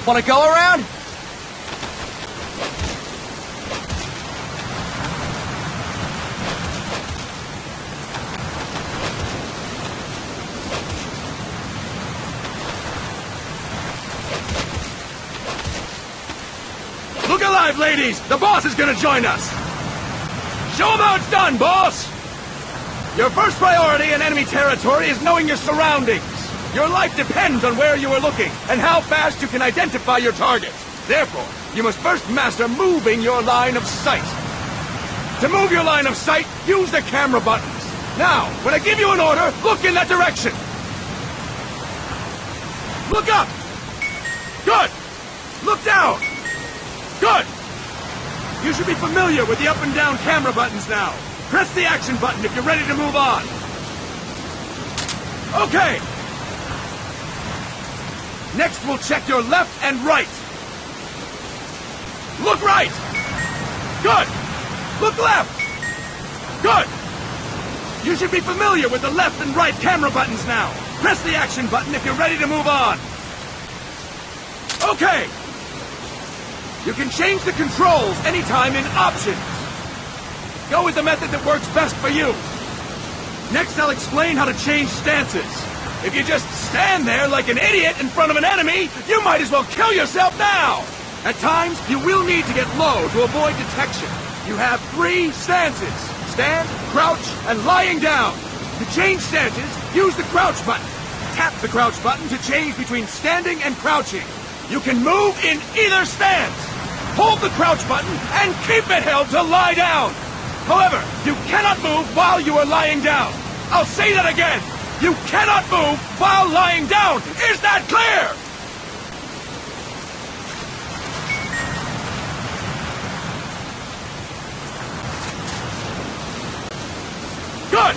Want to go around? Look alive, ladies! The boss is gonna join us! Show him how it's done, boss! Your first priority in enemy territory is knowing your surroundings. Your life depends on where you are looking, and how fast you can identify your target. Therefore, you must first master moving your line of sight. To move your line of sight, use the camera buttons. Now, when I give you an order, look in that direction. Look up! Good! Look down! Good! You should be familiar with the up and down camera buttons now. Press the action button if you're ready to move on. Okay! Next, we'll check your left and right. Look right! Good! Look left! Good! You should be familiar with the left and right camera buttons now. Press the action button if you're ready to move on. Okay! You can change the controls anytime in Options. Go with the method that works best for you. Next, I'll explain how to change stances. If you just stand there like an idiot in front of an enemy, you might as well kill yourself now! At times, you will need to get low to avoid detection. You have 3 stances: stand, crouch, and lying down. To change stances, use the crouch button. Tap the crouch button to change between standing and crouching. You can move in either stance. Hold the crouch button and keep it held to lie down. However, you cannot move while you are lying down. I'll say that again. You cannot move while lying down! Is that clear? Good!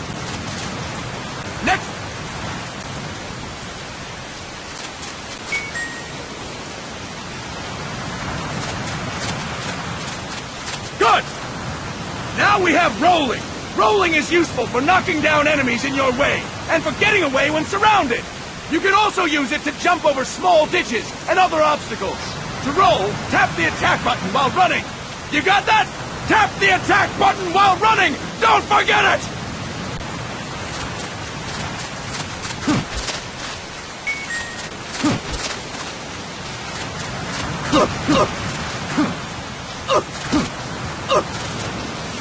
Next! Good! Now we have rolling! Rolling is useful for knocking down enemies in your way, and for getting away when surrounded. You can also use it to jump over small ditches and other obstacles. To roll, tap the attack button while running. You got that? Tap the attack button while running! Don't forget it!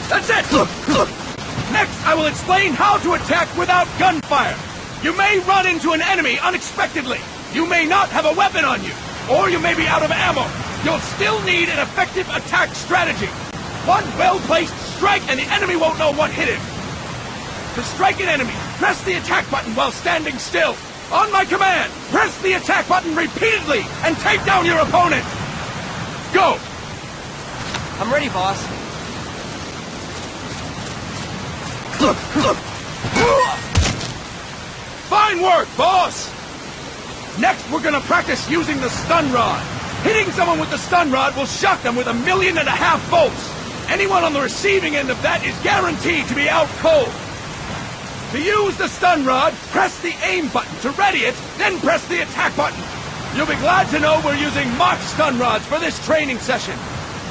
That's it! Next, I will explain how to attack without gunfire. You may run into an enemy unexpectedly. You may not have a weapon on you, or you may be out of ammo. You'll still need an effective attack strategy. One well-placed strike and the enemy won't know what hit him. To strike an enemy, press the attack button while standing still. On my command, press the attack button repeatedly and take down your opponent. Go! I'm ready, boss. Fine work, boss! Next, we're gonna practice using the stun rod. Hitting someone with the stun rod will shock them with 1.5 million volts. Anyone on the receiving end of that is guaranteed to be out cold. To use the stun rod, press the aim button to ready it, then press the attack button. You'll be glad to know we're using mock stun rods for this training session.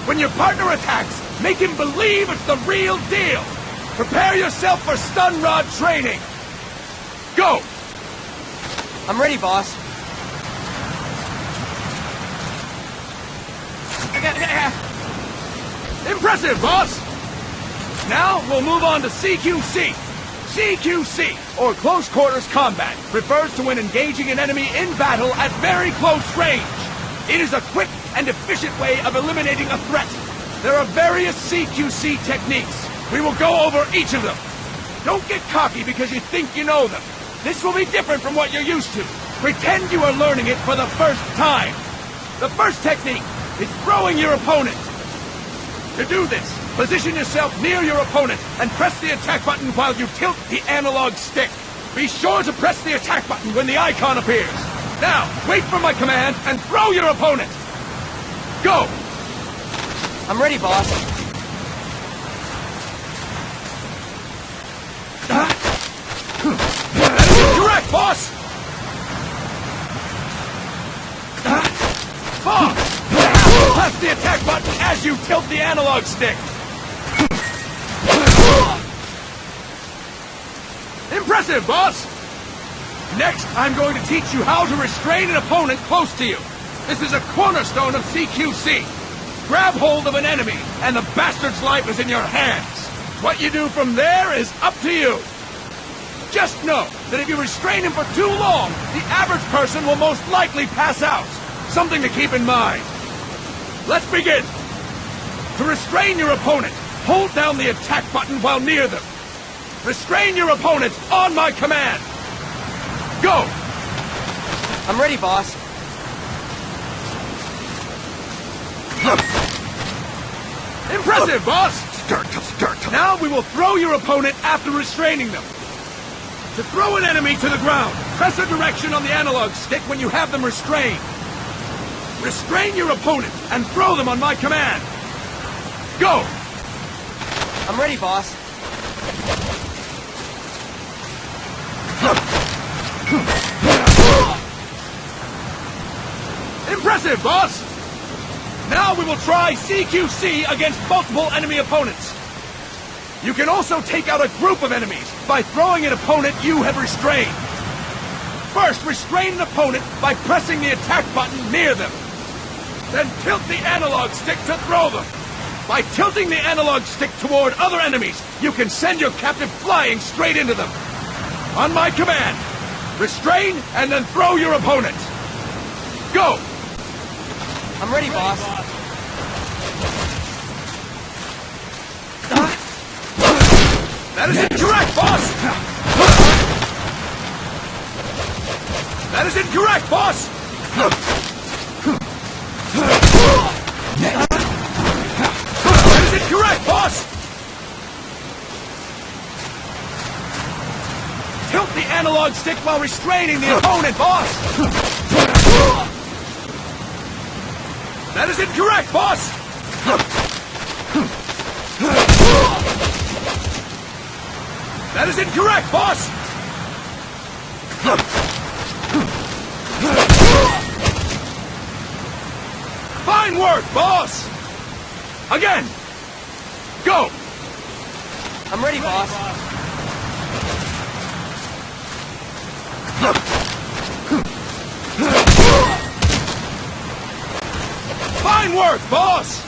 When your partner attacks, make him believe it's the real deal. Prepare yourself for stun rod training. Go! I'm ready, boss. Impressive, boss! Now, we'll move on to CQC. CQC, or Close Quarters Combat, refers to when engaging an enemy in battle at very close range. It is a quick and efficient way of eliminating a threat. There are various CQC techniques. We will go over each of them. Don't get cocky because you think you know them. This will be different from what you're used to. Pretend you are learning it for the first time. The first technique is throwing your opponent. To do this, position yourself near your opponent and press the attack button while you tilt the analog stick. Be sure to press the attack button when the icon appears. Now, wait for my command and throw your opponent. Go! I'm ready, boss. That is incorrect, boss! Boss! Press the attack button as you tilt the analog stick. Impressive, boss! Next, I'm going to teach you how to restrain an opponent close to you. This is a cornerstone of CQC. Grab hold of an enemy, and the bastard's life is in your hands. What you do from there is up to you. Just know that if you restrain him for too long, the average person will most likely pass out. Something to keep in mind. Let's begin. To restrain your opponent, hold down the attack button while near them. Restrain your opponent on my command. Go! I'm ready, boss. Impressive, boss! Now we will throw your opponent after restraining them. To throw an enemy to the ground, press a direction on the analog stick when you have them restrained. Restrain your opponent and throw them on my command. Go! I'm ready, boss. Impressive, boss! Now we will try CQC against multiple enemy opponents. You can also take out a group of enemies by throwing an opponent you have restrained. First, restrain an opponent by pressing the attack button near them. Then tilt the analog stick to throw them. By tilting the analog stick toward other enemies, you can send your captive flying straight into them. On my command, restrain and then throw your opponent. Go! I'm ready, boss. That is incorrect, boss! That is incorrect, boss! That is incorrect, boss! Tilt the analog stick while restraining the opponent, boss! That is incorrect, boss! That is incorrect, boss! Fine work, boss! Again! Go! I'm ready, boss. Fine work, boss!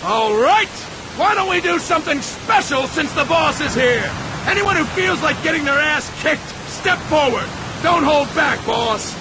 All right! Why don't we do something special since the boss is here? Anyone who feels like getting their ass kicked, step forward. Don't hold back, boss.